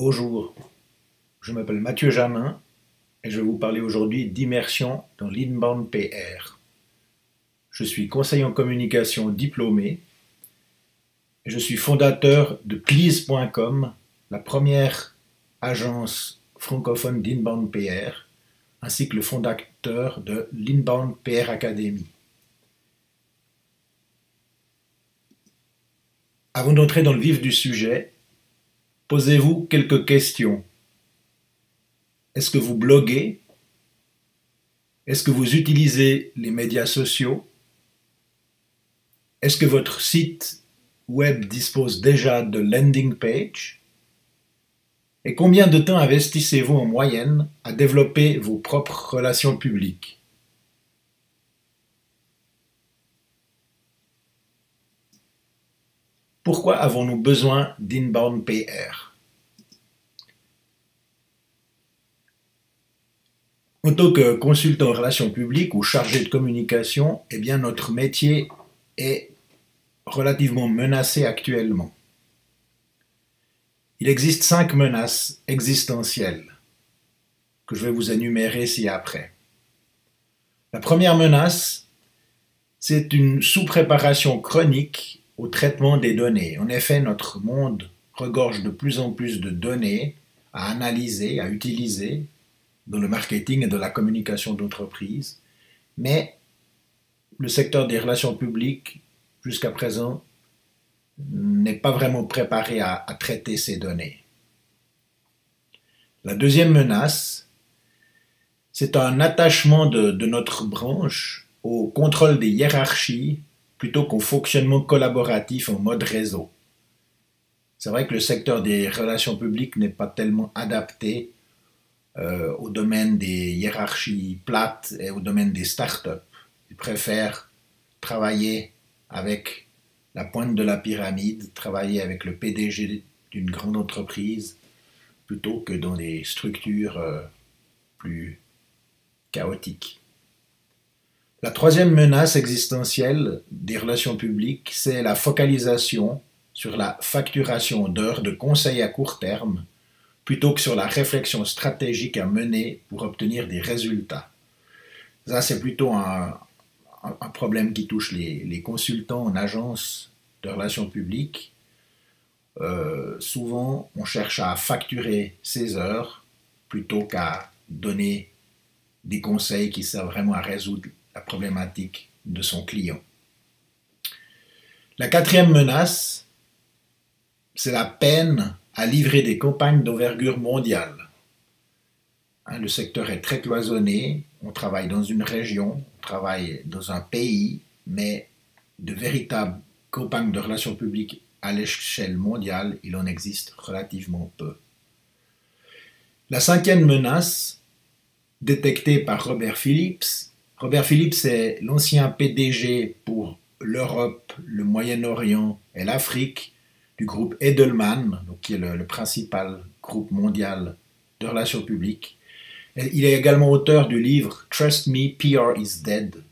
Bonjour, je m'appelle Mathieu Jamin et je vais vous parler aujourd'hui d'immersion dans l'inbound PR. Je suis conseiller en communication diplômé et je suis fondateur de Please.com, la première agence francophone d'inbound PR, ainsi que le fondateur de l'Inbound PR Academy. Avant d'entrer dans le vif du sujet, posez-vous quelques questions. Est-ce que vous bloguez? Est-ce que vous utilisez les médias sociaux? Est-ce que votre site web dispose déjà de landing page? Et combien de temps investissez-vous en moyenne à développer vos propres relations publiques? Pourquoi avons-nous besoin d'inbound PR? En tant que consultant en relations publiques ou chargé de communication, eh bien notre métier est relativement menacé actuellement. Il existe 5 menaces existentielles que je vais vous énumérer ci-après. La première menace, c'est une sous-préparation chronique au traitement des données. En effet, notre monde regorge de plus en plus de données à analyser, à utiliser dans le marketing et de la communication d'entreprise, mais le secteur des relations publiques, jusqu'à présent, n'est pas vraiment préparé à traiter ces données. La deuxième menace, c'est un attachement de notre branche au contrôle des hiérarchies plutôt qu'au fonctionnement collaboratif en mode réseau. C'est vrai que le secteur des relations publiques n'est pas tellement adapté au domaine des hiérarchies plates et au domaine des startups. Ils préfèrent travailler avec la pointe de la pyramide, travailler avec le PDG d'une grande entreprise plutôt que dans des structures plus chaotiques. La troisième menace existentielle des relations publiques, c'est la focalisation sur la facturation d'heures de conseils à court terme plutôt que sur la réflexion stratégique à mener pour obtenir des résultats. Ça, c'est plutôt un problème qui touche les consultants en agence de relations publiques. Souvent, on cherche à facturer ses heures plutôt qu'à donner des conseils qui servent vraiment à résoudre la problématique de son client. La quatrième menace, c'est la peine à livrer des campagnes d'envergure mondiale. Le secteur est très cloisonné, on travaille dans une région, on travaille dans un pays, mais de véritables campagnes de relations publiques à l'échelle mondiale, il en existe relativement peu. La cinquième menace, détectée par Robert Phillips. Robert Phillips est l'ancien PDG pour l'Europe, le Moyen-Orient et l'Afrique du groupe Edelman, donc qui est le principal groupe mondial de relations publiques. Il est également auteur du livre Trust Me, PR is Dead.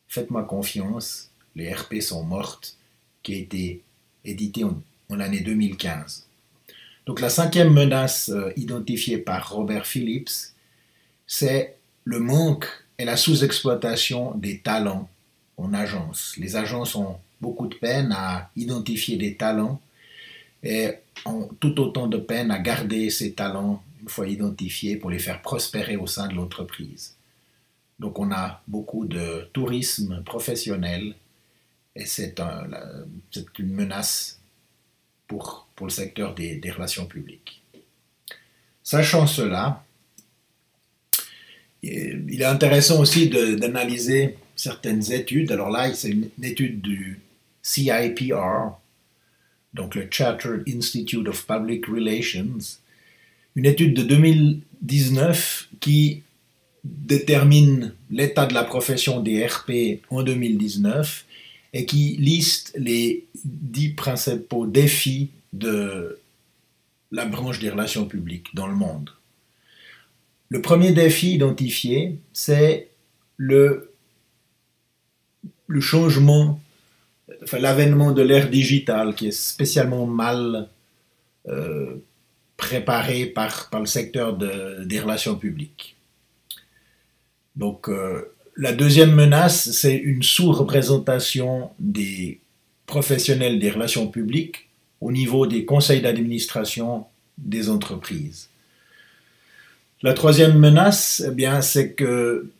Faites-moi confiance, les RP sont mortes, qui a été édité en l'année 2015. Donc la cinquième menace identifiée par Robert Phillips, c'est le manque et la sous-exploitation des talents en agence. Les agences ont beaucoup de peine à identifier des talents et ont tout autant de peine à garder ces talents une fois identifiés pour les faire prospérer au sein de l'entreprise. Donc on a beaucoup de tourisme professionnel et c'est une menace pour le secteur des relations publiques. Sachant cela, il est intéressant aussi d'analyser certaines études. Alors là, c'est une étude du CIPR, donc le Chartered Institute of Public Relations, une étude de 2019 qui détermine l'état de la profession des RP en 2019 et qui liste les 10 principaux défis de la branche des relations publiques dans le monde. Le premier défi identifié, c'est le changement, l'avènement de l'ère digitale qui est spécialement mal préparées par le secteur des relations publiques. Donc, la deuxième menace, c'est une sous-représentation des professionnels des relations publiques au niveau des conseils d'administration des entreprises. La troisième menace, eh bien, c'est que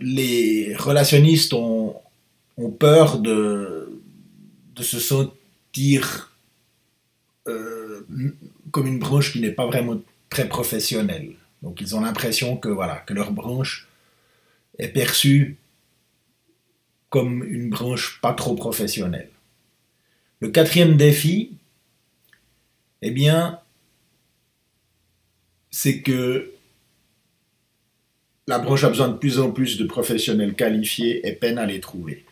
les relationnistes ont peur de se sentir comme une branche qui n'est pas vraiment très professionnelle. Donc ils ont l'impression que, voilà, que leur branche est perçue comme une branche pas trop professionnelle. Le quatrième défi, eh bien, c'est que la branche a besoin de plus en plus de professionnels qualifiés et peine à les trouver.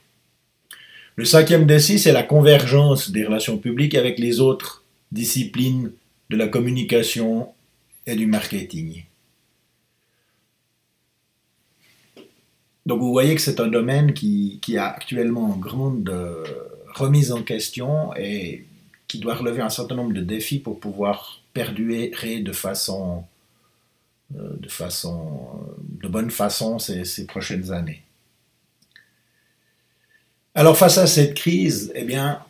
Le cinquième défi, c'est la convergence des relations publiques avec les autres disciplines de la communication et du marketing. Donc vous voyez que c'est un domaine qui a actuellement une grande remise en question et qui doit relever un certain nombre de défis pour pouvoir perdurer de bonne façon ces prochaines années. Alors face à cette crise, eh bien,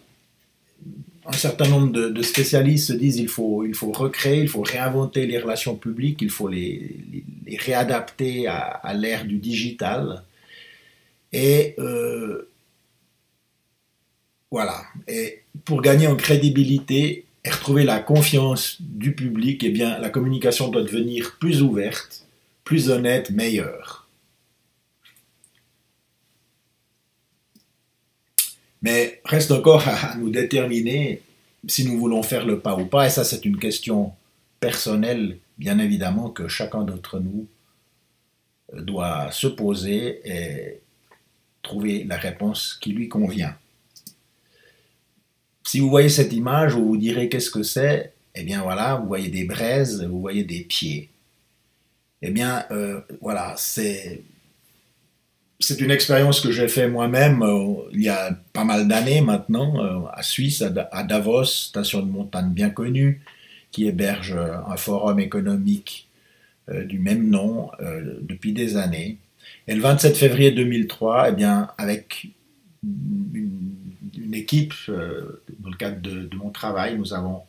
un certain nombre de spécialistes se disent qu'il faut recréer, il faut réinventer les relations publiques, il faut les réadapter à l'ère du digital. Et voilà. Et pour gagner en crédibilité et retrouver la confiance du public, eh bien, la communication doit devenir plus ouverte, plus honnête, meilleure. Mais reste encore à nous déterminer si nous voulons faire le pas ou pas, et ça c'est une question personnelle, bien évidemment, que chacun d'entre nous doit se poser et trouver la réponse qui lui convient. Si vous voyez cette image, vous vous direz qu'est-ce que c'est? Eh bien voilà, vous voyez des braises, vous voyez des pieds. Eh bien voilà, c'est une expérience que j'ai fait moi-même il y a pas mal d'années maintenant, à Suisse, à Davos, station de montagne bien connue, qui héberge un forum économique du même nom depuis des années. Et le 27 février 2003, eh bien, avec une équipe, dans le cadre de mon travail, nous avons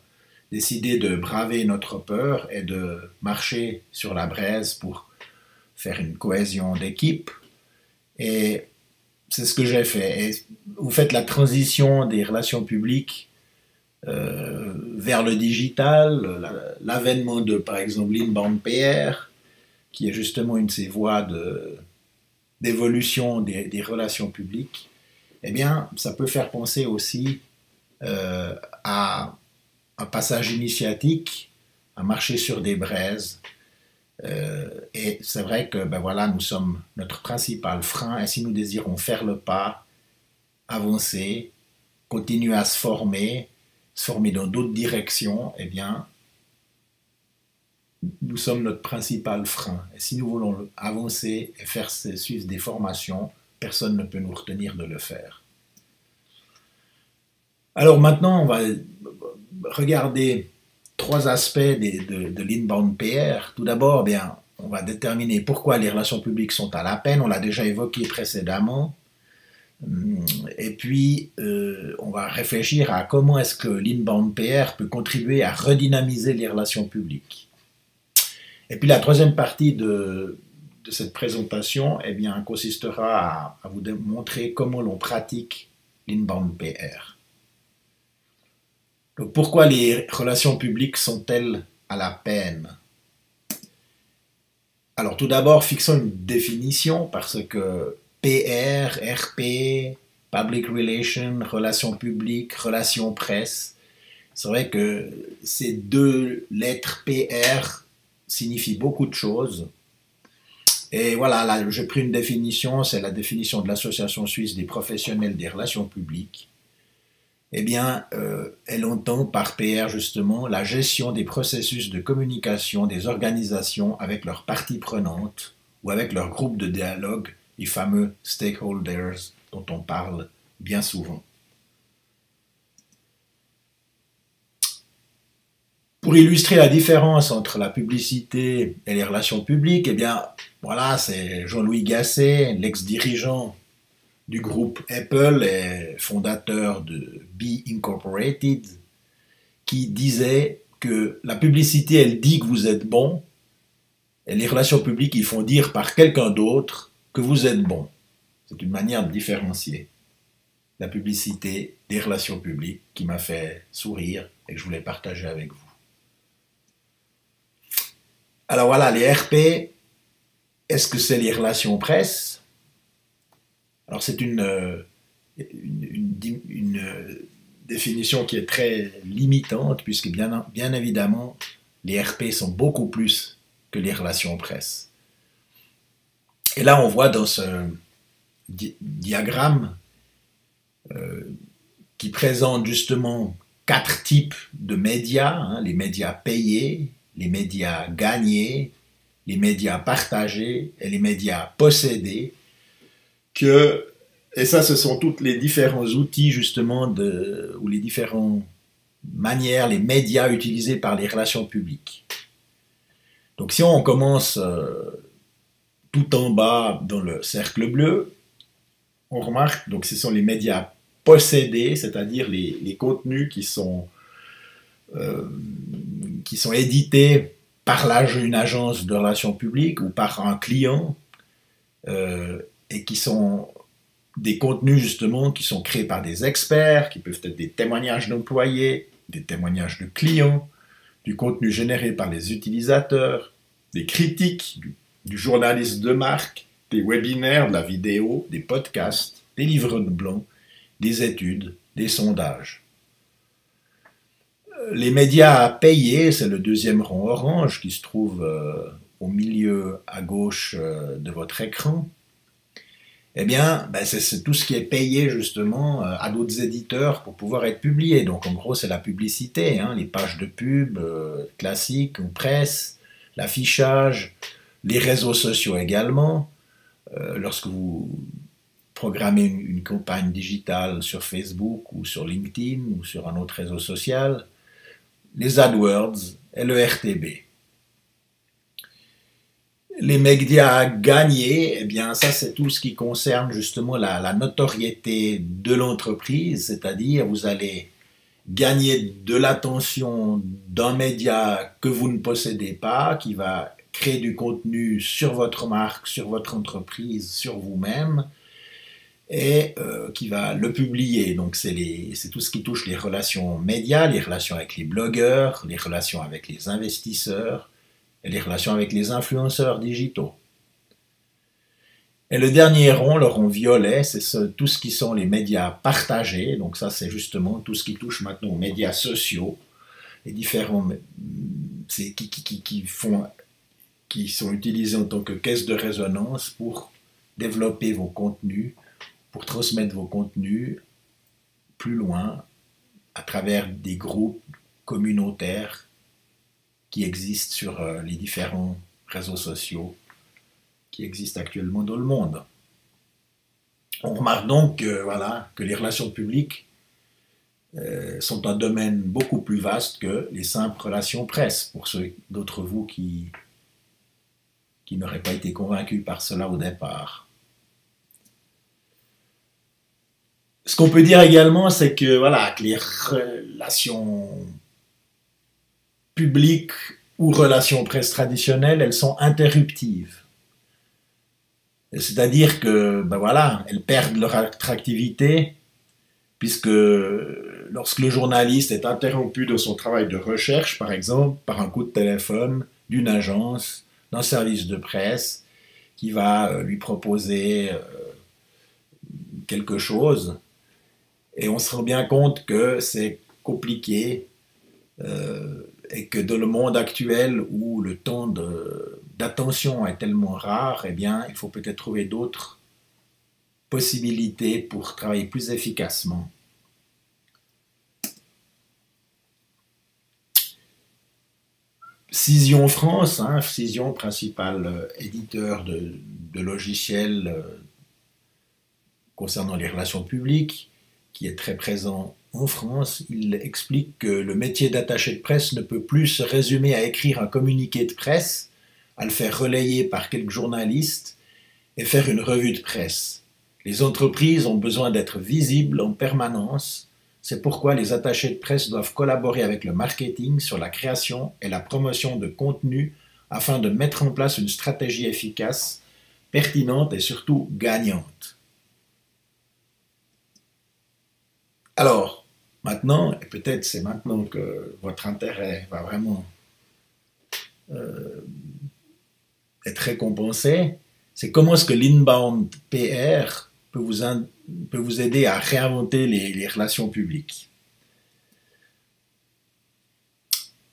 décidé de braver notre peur et de marcher sur la braise pour faire une cohésion d'équipe. Et c'est ce que j'ai fait. Et vous faites la transition des relations publiques vers le digital, l'avènement de, par exemple, l'inbound PR, qui est justement une de ces voies d'évolution des relations publiques. Eh bien, ça peut faire penser aussi à un passage initiatique, à marcher sur des braises. Et c'est vrai que ben voilà, nous sommes notre principal frein, et si nous désirons faire le pas, avancer, continuer à se former dans d'autres directions, eh bien, nous sommes notre principal frein. Et si nous voulons avancer et suivre des formations, personne ne peut nous retenir de le faire. Alors maintenant, on va regarder trois aspects de l'inbound PR. Tout d'abord, bien, on va déterminer pourquoi les relations publiques sont à la peine. On l'a déjà évoqué précédemment. Et puis, on va réfléchir à comment est-ce que l'inbound PR peut contribuer à redynamiser les relations publiques. Et puis la troisième partie de cette présentation, eh bien, consistera à vous montrer comment l'on pratique l'inbound PR. Donc, pourquoi les relations publiques sont-elles à la peine? Alors tout d'abord, fixons une définition, parce que PR, RP, Public Relations, relations publiques, relations presse, c'est vrai que ces deux lettres PR signifient beaucoup de choses. Et voilà, là j'ai pris une définition, c'est la définition de l'Association suisse des professionnels des relations publiques. Eh bien, elle entend par PR justement la gestion des processus de communication des organisations avec leurs parties prenantes ou avec leurs groupes de dialogue, les fameux stakeholders dont on parle bien souvent. Pour Pour illustrer la différence entre la publicité et les relations publiques, eh bien, voilà, c'est Jean-Louis Gasset, l'ex-dirigeant du groupe Apple et fondateur de Be Incorporated, qui disait que la publicité, elle dit que vous êtes bon, et les relations publiques, ils font dire par quelqu'un d'autre que vous êtes bon. C'est une manière de différencier la publicité des relations publiques qui m'a fait sourire et que je voulais partager avec vous. Alors voilà, les RP, est-ce que c'est les relations presse? Alors c'est une définition qui est très limitante, puisque bien évidemment, les RP sont beaucoup plus que les relations presse. Et là, on voit dans ce diagramme qui présente justement 4 types de médias, hein, les médias payés, les médias gagnés, les médias partagés et les médias possédés, et ça, ce sont tous les différents outils justement ou les différentes manières, les médias utilisés par les relations publiques. Donc si on commence tout en bas dans le cercle bleu, on remarque, donc ce sont les médias possédés, c'est-à-dire les contenus qui sont édités par une agence de relations publiques ou par un client et qui sont des contenus justement qui sont créés par des experts, qui peuvent être des témoignages d'employés, des témoignages de clients, du contenu généré par les utilisateurs, des critiques, du journalisme de marque, des webinaires, de la vidéo, des podcasts, des livres blancs, des études, des sondages. Les médias payés, c'est le deuxième rang orange qui se trouve au milieu à gauche de votre écran. Eh bien, c'est tout ce qui est payé justement à d'autres éditeurs pour pouvoir être publié. Donc en gros, c'est la publicité, hein, les pages de pub classiques ou presse, l'affichage, les réseaux sociaux également. Lorsque vous programmez une campagne digitale sur Facebook ou sur LinkedIn ou sur un autre réseau social, les AdWords et le RTB. Les médias gagnés, eh bien ça c'est tout ce qui concerne justement la notoriété de l'entreprise, c'est-à-dire vous allez gagner de l'attention d'un média que vous ne possédez pas, qui va créer du contenu sur votre marque, sur votre entreprise, sur vous-même, et qui va le publier. Donc c'est tout ce qui touche les relations médias, les relations avec les blogueurs, les relations avec les investisseurs, et les relations avec les influenceurs digitaux. Et le dernier rond, le rond violet, c'est tout ce qui sont les médias partagés. Donc ça, c'est justement tout ce qui touche maintenant aux médias sociaux, les différents qui sont utilisés en tant que caisse de résonance pour développer vos contenus, pour transmettre vos contenus plus loin à travers des groupes communautaires qui existent sur les différents réseaux sociaux qui existent actuellement dans le monde. On remarque donc que les relations publiques sont un domaine beaucoup plus vaste que les simples relations presse, pour ceux d'entre vous qui n'auraient pas été convaincus par cela au départ. Ce qu'on peut dire également, c'est que les relations publiques ou relations presse traditionnelles, elles sont interruptives. C'est-à-dire que, elles perdent leur attractivité, puisque lorsque le journaliste est interrompu dans son travail de recherche, par exemple, par un coup de téléphone d'une agence, d'un service de presse, qui va lui proposer quelque chose, et on se rend bien compte que c'est compliqué, et que dans le monde actuel où le temps d'attention est tellement rare, eh bien, il faut peut-être trouver d'autres possibilités pour travailler plus efficacement. Cision France, Cision, principal éditeur de logiciels concernant les relations publiques, qui est très présent en France, il explique que le métier d'attaché de presse ne peut plus se résumer à écrire un communiqué de presse, à le faire relayer par quelques journalistes et faire une revue de presse. Les entreprises ont besoin d'être visibles en permanence. C'est pourquoi les attachés de presse doivent collaborer avec le marketing sur la création et la promotion de contenu afin de mettre en place une stratégie efficace, pertinente et surtout gagnante. Alors, maintenant, et peut-être c'est maintenant que votre intérêt va vraiment être récompensé, c'est comment est-ce que l'inbound PR peut vous aider à réinventer les relations publiques.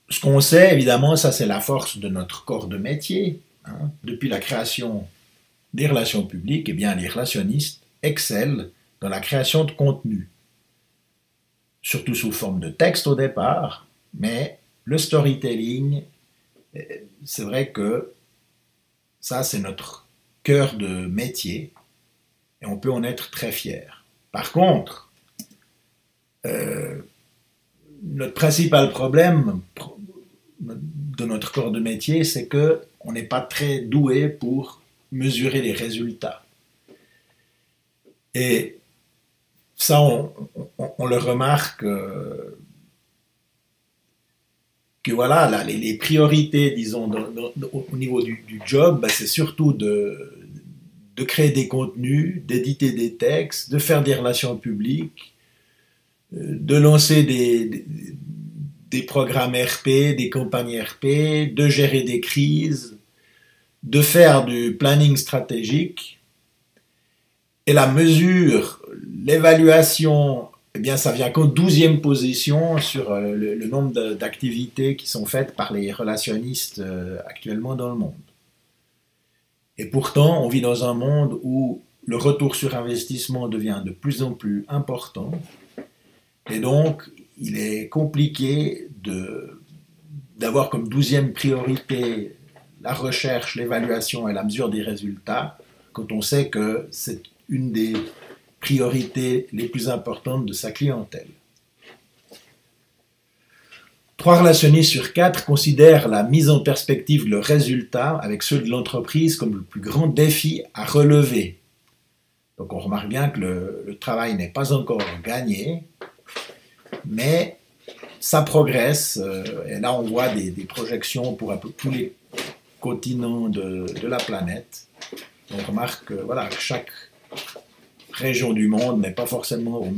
Ce qu'on sait, évidemment, ça c'est la force de notre corps de métier. Hein. Depuis la création des relations publiques, eh bien, les relationnistes excellent dans la création de contenu, surtout sous forme de texte au départ, mais le storytelling, c'est vrai que ça c'est notre cœur de métier et on peut en être très fier. Par contre, notre principal problème de notre corps de métier, c'est qu'on n'est pas très doué pour mesurer les résultats. Et ça, on le remarque que voilà, là, les priorités, disons, au niveau du job, ben, c'est surtout de créer des contenus, d'éditer des textes, de faire des relations publiques, de lancer des programmes RP, des campagnes RP, de gérer des crises, de faire du planning stratégique. Et la mesure, l'évaluation, eh bien, ça vient qu'en 12e position sur le nombre d'activités qui sont faites par les relationnistes actuellement dans le monde. Et pourtant, on vit dans un monde où le retour sur investissement devient de plus en plus important. Et donc, il est compliqué d'avoir comme 12e priorité la recherche, l'évaluation et la mesure des résultats, quand on sait que c'est une des priorités les plus importantes de sa clientèle. 3 relationnistes sur 4 considèrent la mise en perspective de leurs résultats avec ceux de l'entreprise comme le plus grand défi à relever. Donc on remarque bien que le travail n'est pas encore gagné, mais ça progresse. Et là on voit des projections pour un peu tous les continents de la planète. On remarque que, voilà, que chaque région du monde n'est pas forcément au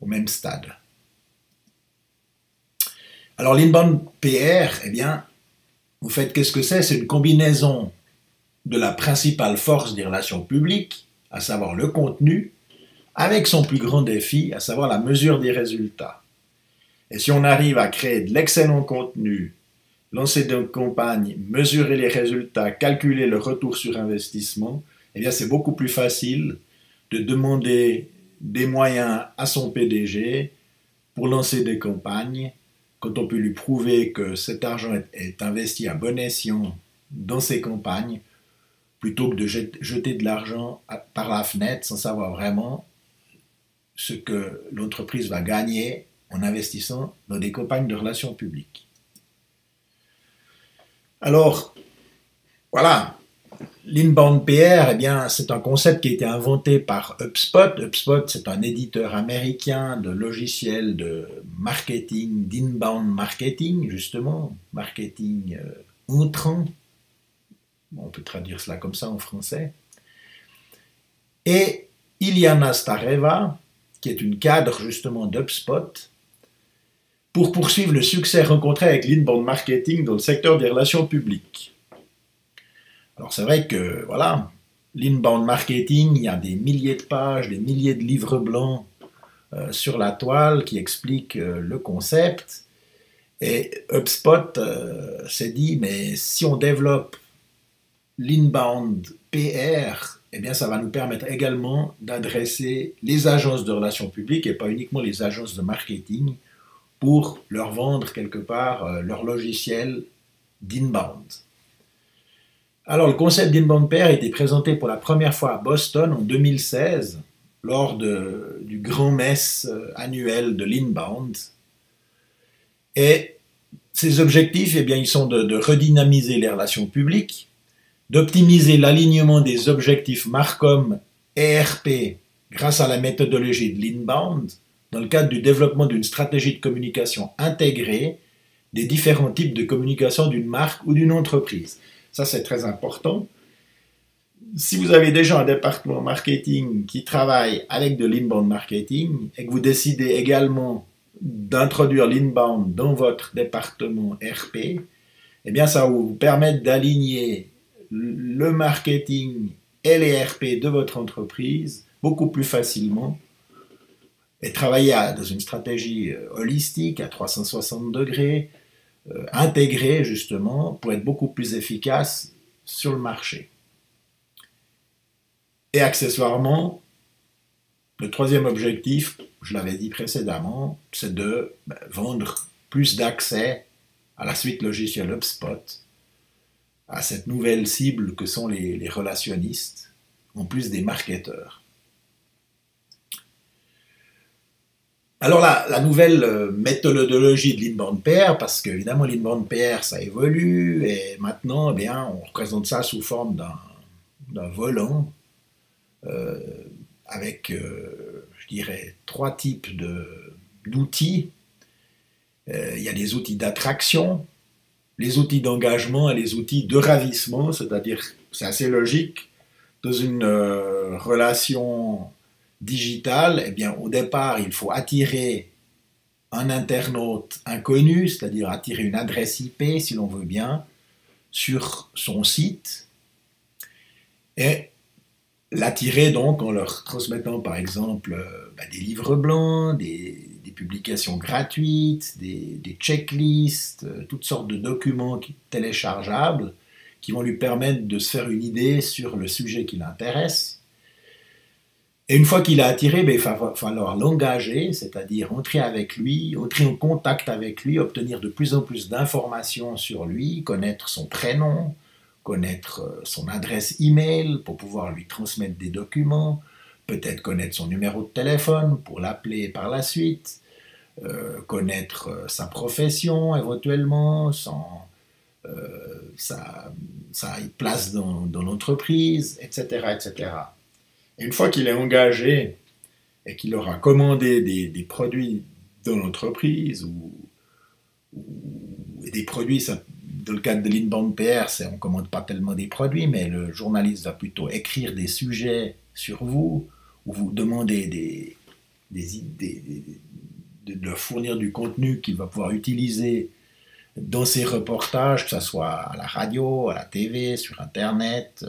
même stade. Alors l'inbound PR, eh bien, vous faites qu'est-ce que c'est? C'est une combinaison de la principale force des relations publiques, à savoir le contenu, avec son plus grand défi, à savoir la mesure des résultats. Et si on arrive à créer de l'excellent contenu, lancer des campagnes, mesurer les résultats, calculer le retour sur investissement, eh bien c'est beaucoup plus facile de demander des moyens à son PDG pour lancer des campagnes, quand on peut lui prouver que cet argent est investi à bon escient dans ses campagnes, plutôt que de jeter de l'argent par la fenêtre sans savoir vraiment ce que l'entreprise va gagner en investissant dans des campagnes de relations publiques. Alors, voilà, l'inbound PR, eh bien, c'est un concept qui a été inventé par HubSpot. HubSpot, c'est un éditeur américain de logiciels de marketing, d'inbound marketing, justement, marketing entrant. On peut traduire cela comme ça en français. Et Iliana Stareva, qui est une cadre justement d'HubSpot, pour poursuivre le succès rencontré avec l'inbound marketing dans le secteur des relations publiques. Alors c'est vrai que, voilà, l'inbound marketing, il y a des milliers de pages, des milliers de livres blancs sur la toile qui expliquent le concept. Et HubSpot s'est dit, mais si on développe l'inbound PR, eh bien ça va nous permettre également d'adresser les agences de relations publiques et pas uniquement les agences de marketing pour leur vendre quelque part leur logiciel d'inbound. Alors le concept d'inbound PR a été présenté pour la première fois à Boston en 2016 lors du grand messe annuel de l'Inbound. Et ces objectifs, eh bien, ils sont de redynamiser les relations publiques, d'optimiser l'alignement des objectifs Marcom et RP grâce à la méthodologie de l'Inbound, dans le cadre du développement d'une stratégie de communication intégrée des différents types de communication d'une marque ou d'une entreprise. Ça, c'est très important. Si vous avez déjà un département marketing qui travaille avec de l'inbound marketing et que vous décidez également d'introduire l'inbound dans votre département RP, eh bien ça va vous permettre d'aligner le marketing et les RP de votre entreprise beaucoup plus facilement et travailler dans une stratégie holistique à 360 degrés, intégrée justement pour être beaucoup plus efficace sur le marché. Et accessoirement, le troisième objectif, je l'avais dit précédemment, c'est de vendre plus d'accès à la suite logicielle HubSpot, à cette nouvelle cible que sont les relationnistes, en plus des marketeurs. Alors la nouvelle méthodologie de l'inbound PR, parce qu'évidemment l'inbound PR ça évolue, et maintenant eh bien, on représente ça sous forme d'un volant, avec, je dirais, trois types d'outils. Il y a les outils d'attraction, les outils d'engagement et les outils de ravissement, c'est-à-dire, c'est assez logique, dans une relation digitale, eh bien, au départ, il faut attirer un internaute inconnu, c'est-à-dire attirer une adresse IP, si l'on veut bien, sur son site, et l'attirer donc en leur transmettant par exemple des livres blancs, des publications gratuites, des checklists, toutes sortes de documents téléchargeables qui vont lui permettre de se faire une idée sur le sujet qui l'intéresse. Et une fois qu'il a attiré, il va falloir l'engager, c'est-à-dire entrer avec lui, entrer en contact avec lui, obtenir de plus en plus d'informations sur lui, connaître son prénom, connaître son adresse email pour pouvoir lui transmettre des documents, peut-être connaître son numéro de téléphone pour l'appeler par la suite, connaître sa profession éventuellement, sa place dans l'entreprise, etc., etc. Et une fois qu'il est engagé et qu'il aura commandé des produits dans l'entreprise ou des produits, ça, dans le cadre de l'inbound PR, on ne commande pas tellement des produits, mais le journaliste va plutôt écrire des sujets sur vous ou vous demander de fournir du contenu qu'il va pouvoir utiliser dans ses reportages, que ce soit à la radio, à la TV, sur Internet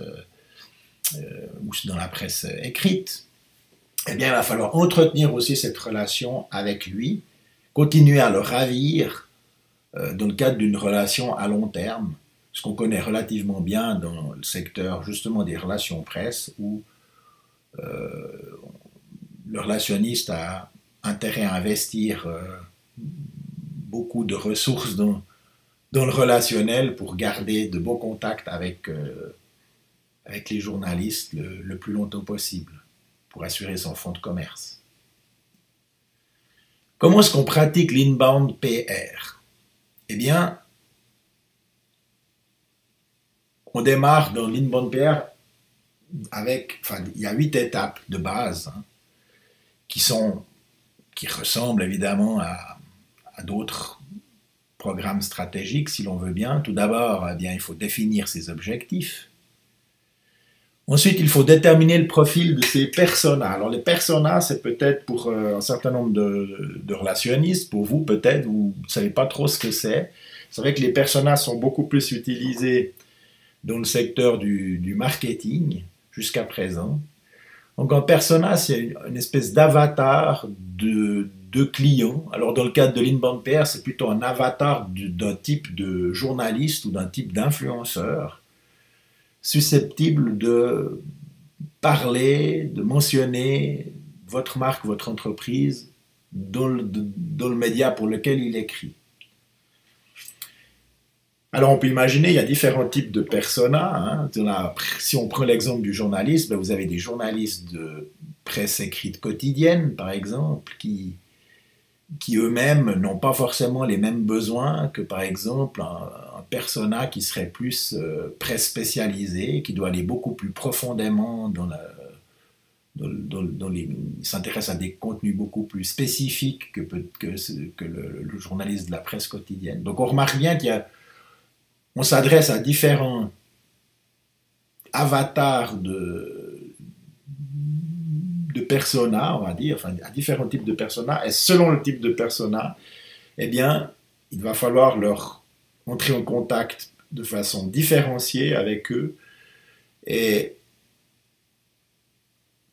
ou dans la presse écrite. Eh bien, il va falloir entretenir aussi cette relation avec lui, continuer à le ravir dans le cadre d'une relation à long terme, ce qu'on connaît relativement bien dans le secteur justement des relations presse, où le relationniste a intérêt à investir beaucoup de ressources dans le relationnel pour garder de beaux contacts avec les journalistes le plus longtemps possible, pour assurer son fonds de commerce. Comment est-ce qu'on pratique l'inbound PR? Eh bien, on démarre dans l'inbound PR il y a 8 étapes de base qui ressemblent évidemment à d'autres programmes stratégiques, si l'on veut bien. Tout d'abord, eh bien, il faut définir ses objectifs. Ensuite, il faut déterminer le profil de ces personas. Alors, les personas, c'est peut-être pour un certain nombre de relationnistes. Pour vous, peut-être, vous ne savez pas trop ce que c'est. C'est vrai que les personas sont beaucoup plus utilisés dans le secteur du marketing jusqu'à présent. Donc, un persona, c'est une espèce d'avatar de client. Alors, dans le cadre de l'inbound PR, c'est plutôt un avatar d'un type de journaliste ou d'un type d'influenceur susceptible de parler, de mentionner votre marque, votre entreprise dans le média pour lequel il écrit. Alors on peut imaginer, il y a différents types de personas. Hein. Si on prend l'exemple du journaliste, ben, vous avez des journalistes de presse écrite quotidienne, par exemple, qui eux-mêmes n'ont pas forcément les mêmes besoins que, par exemple, un persona qui serait plus presse spécialisée, qui doit aller beaucoup plus profondément il s'intéresse à des contenus beaucoup plus spécifiques que le journaliste de la presse quotidienne. Donc on remarque bien on s'adresse à différents avatars de personas, on va dire, enfin à différents types de personas, et selon le type de persona, eh bien, il va falloir leur entrer en contact de façon différenciée avec eux et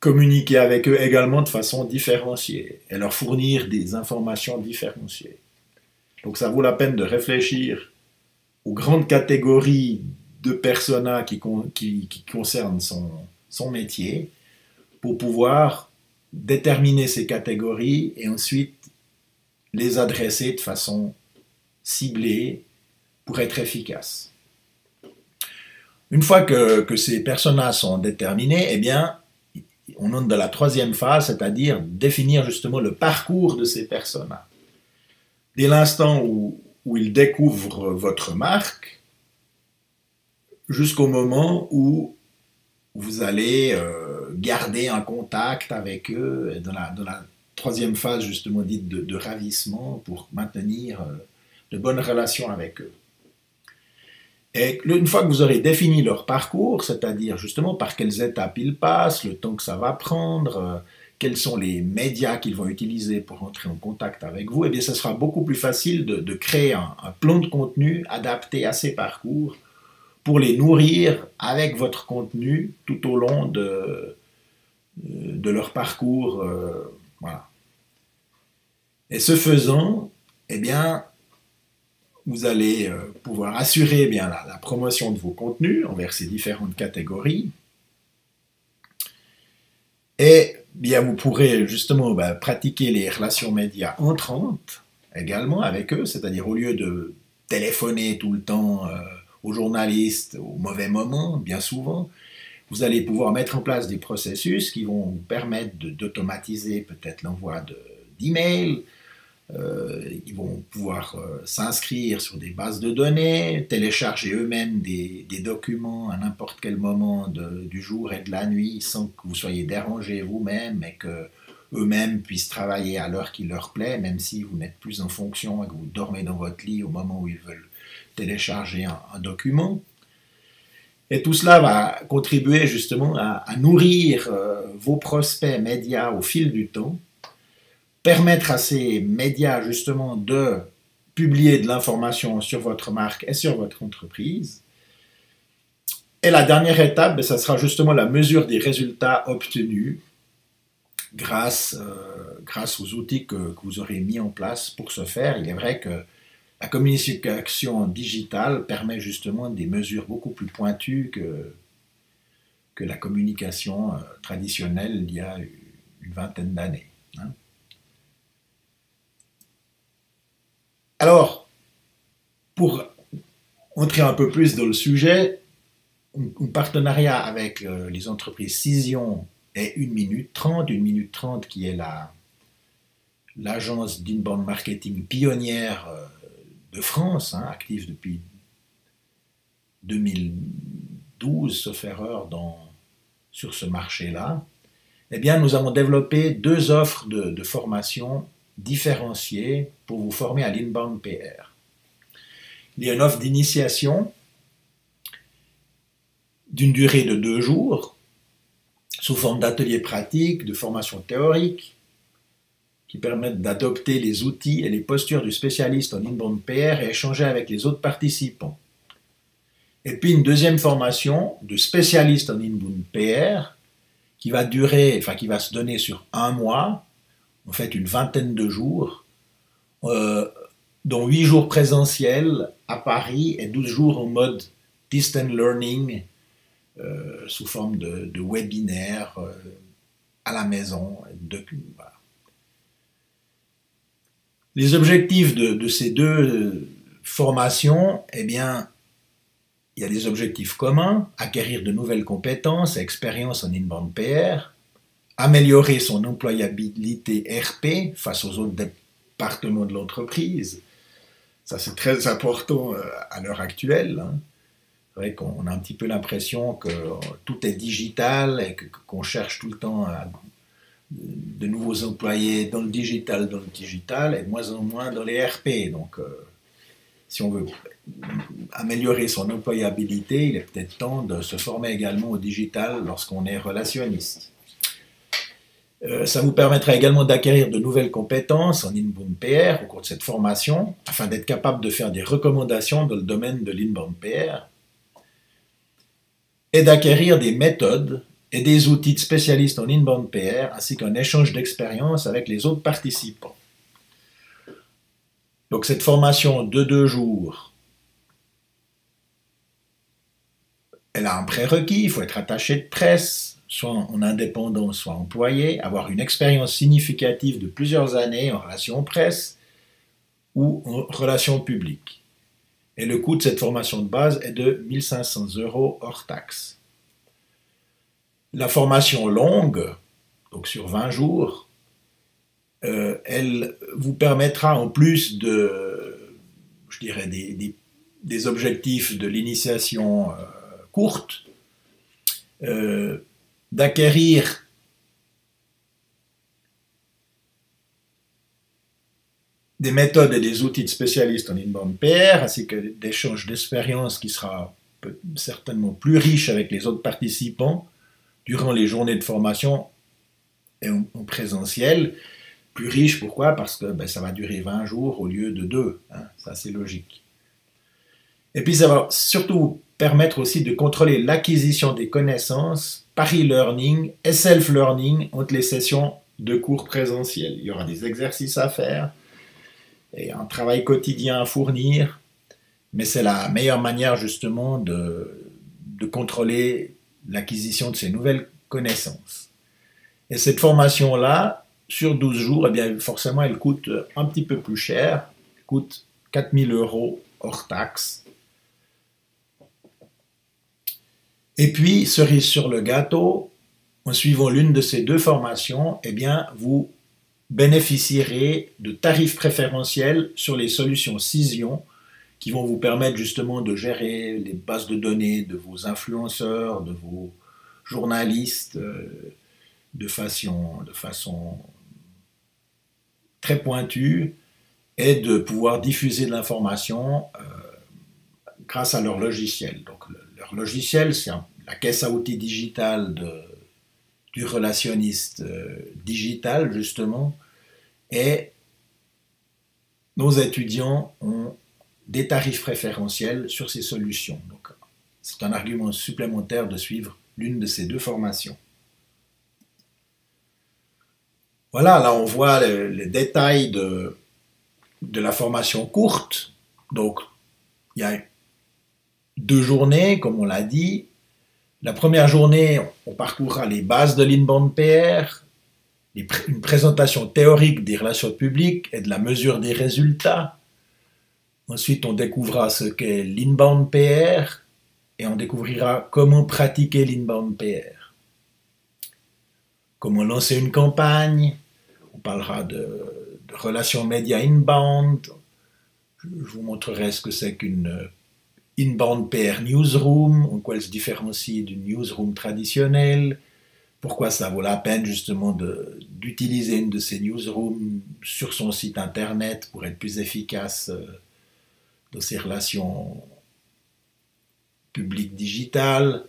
communiquer avec eux également de façon différenciée et leur fournir des informations différenciées. Donc ça vaut la peine de réfléchir aux grandes catégories de personas qui concernent son métier pour pouvoir déterminer ces catégories et ensuite les adresser de façon ciblée pour être efficace. Une fois que ces personas sont déterminés, eh bien, on entre dans la troisième phase, c'est-à-dire définir justement le parcours de ces personas. Dès l'instant où ils découvrent votre marque, jusqu'au moment où vous allez garder un contact avec eux dans la troisième phase justement dite de ravissement pour maintenir de bonnes relations avec eux. Et une fois que vous aurez défini leur parcours, c'est-à-dire justement par quelles étapes ils passent, le temps que ça va prendre, quels sont les médias qu'ils vont utiliser pour entrer en contact avec vous, eh bien ce sera beaucoup plus facile de créer un plan de contenu adapté à ces parcours pour les nourrir avec votre contenu tout au long de leur parcours. Voilà. Et ce faisant, eh bien, vous allez pouvoir assurer bien la promotion de vos contenus envers ces différentes catégories. Et bien, vous pourrez justement pratiquer les relations médias entrantes également avec eux, c'est-à-dire au lieu de téléphoner tout le temps aux journalistes au mauvais moment, bien souvent, vous allez pouvoir mettre en place des processus qui vont vous permettre d'automatiser peut-être l'envoi d'emails. Ils vont pouvoir s'inscrire sur des bases de données, télécharger eux-mêmes des documents à n'importe quel moment du jour et de la nuit sans que vous soyez dérangé vous-même et que eux-mêmes puissent travailler à l'heure qui leur plaît, même si vous n'êtes plus en fonction et que vous dormez dans votre lit au moment où ils veulent télécharger un document. Et tout cela va contribuer justement à nourrir vos prospects médias au fil du temps, permettre à ces médias justement de publier de l'information sur votre marque et sur votre entreprise. Et la dernière étape, ça sera justement la mesure des résultats obtenus grâce aux outils que vous aurez mis en place pour ce faire. Il est vrai que la communication digitale permet justement des mesures beaucoup plus pointues que la communication traditionnelle d'il y a une vingtaine d'années. Hein. Alors, pour entrer un peu plus dans le sujet, un partenariat avec les entreprises Cision et 1 minute 30, 1 minute 30 qui est l'agence d'inbound marketing pionnière de France, hein, active depuis 2012, sauf erreur, sur ce marché-là, eh bien, nous avons développé 2 offres de formation différenciées pour vous former à l'inbound PR. Il y a une offre d'initiation d'une durée de 2 jours, sous forme d'ateliers pratiques, de formation théorique, qui permettent d'adopter les outils et les postures du spécialiste en inbound PR et échanger avec les autres participants. Et puis une deuxième formation de spécialiste en inbound PR qui va se donner sur 1 mois, en fait une vingtaine de jours, dont 8 jours présentiels à Paris et 12 jours en mode distant learning, sous forme de webinaires à la maison. Les objectifs de ces 2 formation, eh bien, il y a des objectifs communs, acquérir de nouvelles compétences et expériences en inbound PR, améliorer son employabilité RP face aux autres départements de l'entreprise. Ça, c'est très important à l'heure actuelle. Hein. C'est vrai qu'on a un petit peu l'impression que tout est digital et qu'on cherche tout le temps de nouveaux employés dans le digital, et de moins en moins dans les RP. Donc, si on veut améliorer son employabilité, il est peut-être temps de se former également au digital lorsqu'on est relationniste. Ça vous permettra également d'acquérir de nouvelles compétences en inbound PR au cours de cette formation, afin d'être capable de faire des recommandations dans le domaine de l'inbound PR, et d'acquérir des méthodes et des outils de spécialistes en inbound PR, ainsi qu'un échange d'expérience avec les autres participants. Donc cette formation de 2 jours, elle a un prérequis, il faut être attaché de presse, soit en indépendant, soit employé, avoir une expérience significative de plusieurs années en relations presse ou en relations publiques. Et le coût de cette formation de base est de 1 500 € hors taxe. La formation longue, donc sur 20 jours, elle vous permettra, en plus de, je dirais, des objectifs de l'initiation courte, d'acquérir des méthodes et des outils de spécialistes en inbound PR, ainsi que d'échanges d'expériences qui sera certainement plus riche avec les autres participants durant les journées de formation et en présentiel. Plus riche, pourquoi? Parce que ça va durer 20 jours au lieu de 2. Hein, ça, c'est logique. Et puis, ça va surtout vous permettre aussi de contrôler l'acquisition des connaissances par e-learning et self-learning entre les sessions de cours présentiels. Il y aura des exercices à faire et un travail quotidien à fournir, mais c'est la meilleure manière justement de contrôler l'acquisition de ces nouvelles connaissances. Et cette formation-là, sur 12 jours, eh bien, forcément, elle coûte un petit peu plus cher, elle coûte 4 000 € hors taxe. Et puis, cerise sur le gâteau, en suivant l'une de ces 2 formations, eh bien, vous bénéficierez de tarifs préférentiels sur les solutions Cision qui vont vous permettre justement de gérer les bases de données de vos influenceurs, de vos journalistes de façon très pointue et de pouvoir diffuser de l'information grâce à leur logiciel. Donc, leur logiciel, c'est la caisse à outils digitale du relationniste digital, justement, et nos étudiants ont des tarifs préférentiels sur ces solutions. Donc, c'est un argument supplémentaire de suivre l'une de ces 2 formations. Voilà, là on voit les détails de la formation courte. Donc, il y a 2 journées, comme on l'a dit. La première journée, on parcourra les bases de l'inbound PR, une présentation théorique des relations publiques et de la mesure des résultats. Ensuite, on découvrira ce qu'est l'inbound PR et on découvrira comment pratiquer l'inbound PR. Comment lancer une campagne. On parlera de relations médias inbound. Je vous montrerai ce que c'est qu'une inbound PR newsroom, en quoi elle se différencie d'une newsroom traditionnelle, pourquoi ça vaut la peine justement d'utiliser une de ces newsrooms sur son site internet pour être plus efficace dans ses relations publiques digitales.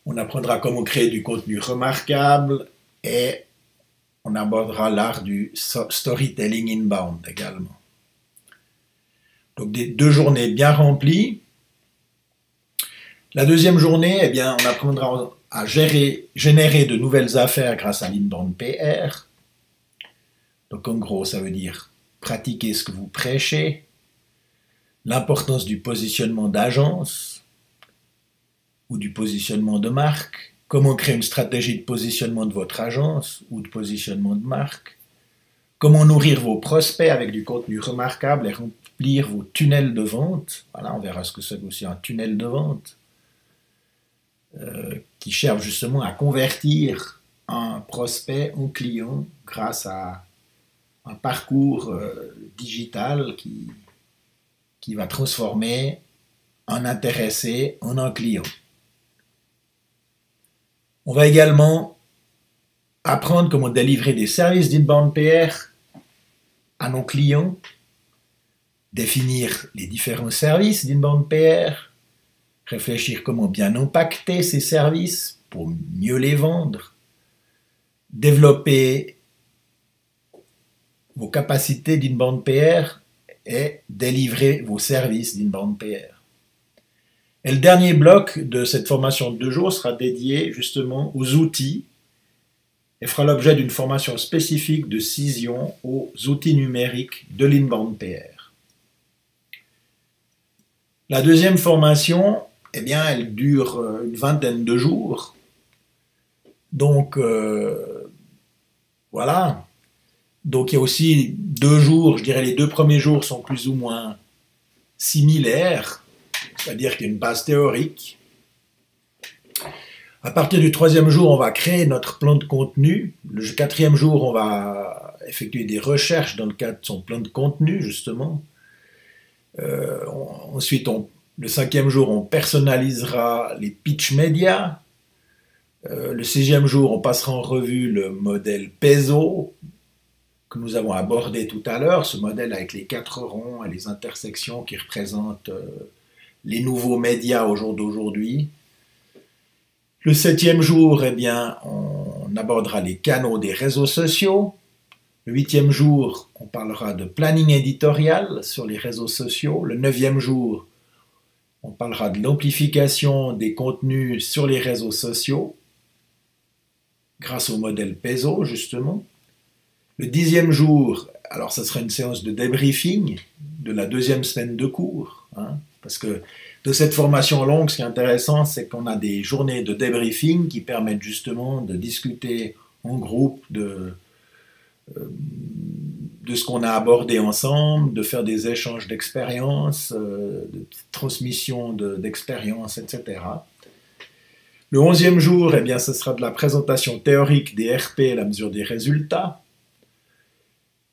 On apprendra comment créer du contenu remarquable et on abordera l'art du storytelling inbound également. Donc 2 journées bien remplies. La deuxième journée, eh bien, on apprendra à générer de nouvelles affaires grâce à l'inbound PR. Donc en gros, ça veut dire pratiquer ce que vous prêchez, l'importance du positionnement d'agence ou du positionnement de marque, comment créer une stratégie de positionnement de votre agence ou de positionnement de marque, comment nourrir vos prospects avec du contenu remarquable et remplir vos tunnels de vente. Voilà, on verra ce que c'est aussi un tunnel de vente, qui cherche justement à convertir un prospect en client grâce à un parcours digital qui va transformer un intéressé en un client. On va également apprendre comment délivrer des services d'inbound PR à nos clients, définir les différents services d'inbound PR, réfléchir comment bien impacter ces services pour mieux les vendre, développer vos capacités d'inbound PR et délivrer vos services d'inbound PR. Et le dernier bloc de cette formation de 2 jours sera dédié justement aux outils et fera l'objet d'une formation spécifique de Cision aux outils numériques de l'inbound PR. La deuxième formation, eh bien, elle dure une vingtaine de jours. Donc, voilà. Donc, il y a aussi 2 jours, je dirais les 2 premiers jours sont plus ou moins similaires, c'est-à-dire qu'il y a une base théorique. À partir du 3e jour, on va créer notre plan de contenu. Le 4e jour, on va effectuer des recherches dans le cadre de son plan de contenu, justement. Ensuite, le 5e jour, on personnalisera les pitch médias. Le 6e jour, on passera en revue le modèle PESO que nous avons abordé tout à l'heure, ce modèle avec les 4 ronds et les intersections qui représentent les nouveaux médias au jour d'aujourd'hui. Le 7e jour, eh bien, on abordera les canaux des réseaux sociaux. Le 8e jour, on parlera de planning éditorial sur les réseaux sociaux. Le 9e jour, on parlera de l'amplification des contenus sur les réseaux sociaux grâce au modèle PESO, justement. Le 10e jour, alors ça sera une séance de débriefing de la 2e semaine de cours, parce que de cette formation longue, ce qui est intéressant, c'est qu'on a des journées de débriefing qui permettent justement de discuter en groupe de ce qu'on a abordé ensemble, de faire des échanges d'expériences, de transmission d'expériences, etc. Le 11e jour, eh bien, ce sera de la présentation théorique des RP et la mesure des résultats.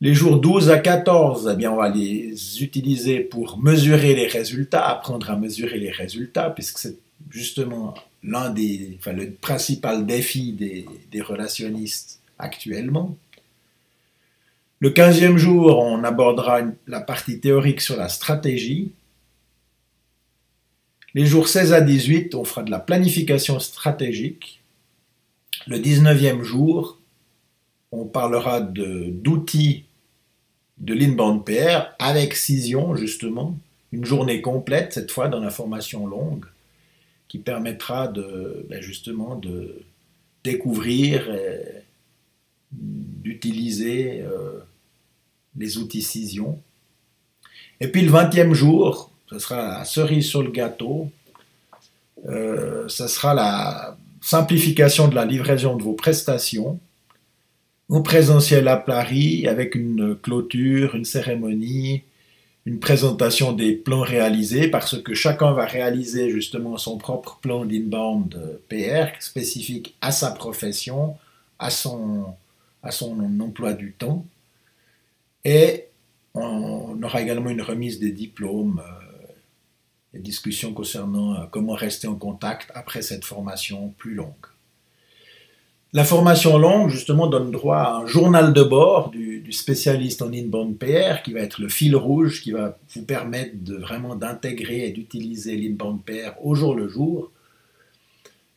Les jours 12 à 14, eh bien, on va les utiliser pour mesurer les résultats, apprendre à mesurer les résultats, puisque c'est justement le principal défi des relationnistes actuellement. Le 15e jour, on abordera la partie théorique sur la stratégie. Les jours 16 à 18, on fera de la planification stratégique. Le 19e jour, on parlera d'outils de l'inbound PR avec Cision, justement, une journée complète, cette fois dans la formation longue, qui permettra justement de découvrir et d'utiliser les outils Cision. Et puis le 20e jour, ce sera la cerise sur le gâteau, ce sera la simplification de la livraison de vos prestations, en présentiel à Paris, avec une clôture, une cérémonie, une présentation des plans réalisés, parce que chacun va réaliser justement son propre plan d'inbound PR, spécifique à sa profession, à son emploi du temps. Et on aura également une remise des diplômes, des discussions concernant comment rester en contact après cette formation plus longue. La formation longue, justement, donne droit à un journal de bord du spécialiste en inbound PR qui va être le fil rouge qui va vous permettre vraiment d'intégrer et d'utiliser l'inbound PR au jour le jour.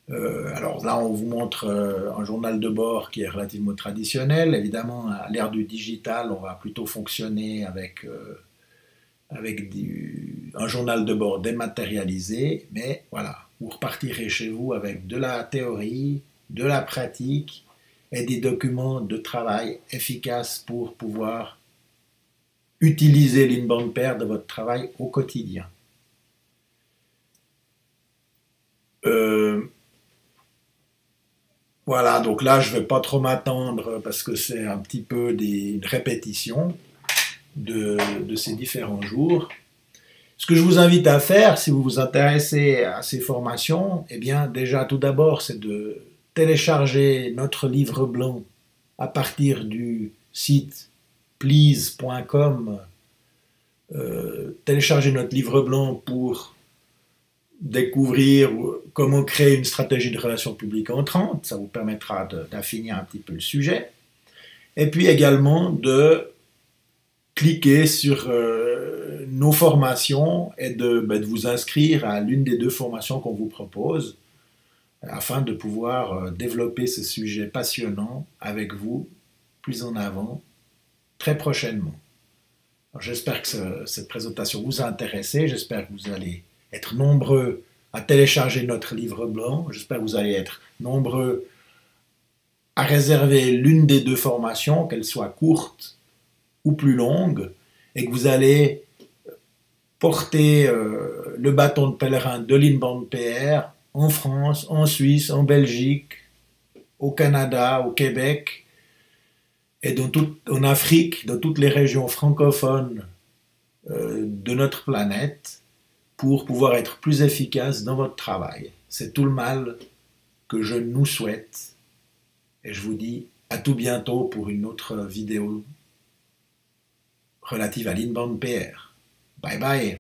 Alors là, on vous montre un journal de bord qui est relativement traditionnel. Évidemment, à l'ère du digital, on va plutôt fonctionner avec un journal de bord dématérialisé. Mais voilà, vous repartirez chez vous avec de la théorie, de la pratique et des documents de travail efficaces pour pouvoir utiliser l'inbound PR de votre travail au quotidien. Voilà, donc là je ne vais pas trop m'attendre parce que c'est un petit peu une répétition. de ces différents jours. Ce que je vous invite à faire, si vous vous intéressez à ces formations, eh bien déjà tout d'abord, c'est de télécharger notre livre blanc à partir du site please.com. Télécharger notre livre blanc pour découvrir comment créer une stratégie de relations publiques en 30. Ça vous permettra d'affiner un petit peu le sujet. Et puis également de cliquer sur nos formations et de vous inscrire à l'une des deux formations qu'on vous propose afin de pouvoir développer ce sujet passionnant avec vous plus en avant très prochainement. J'espère que cette présentation vous a intéressé, j'espère que vous allez être nombreux à télécharger notre livre blanc, j'espère que vous allez être nombreux à réserver l'une des deux formations, qu'elle soit courte ou plus longue, et que vous allez porter le bâton de pèlerin de l'Inbound PR en France, en Suisse, en Belgique, au Canada, au Québec, et en Afrique, dans toutes les régions francophones de notre planète, pour pouvoir être plus efficace dans votre travail. C'est tout le mal que je nous souhaite. Et je vous dis à tout bientôt pour une autre vidéo relative à l'Inbound PR. Bye bye.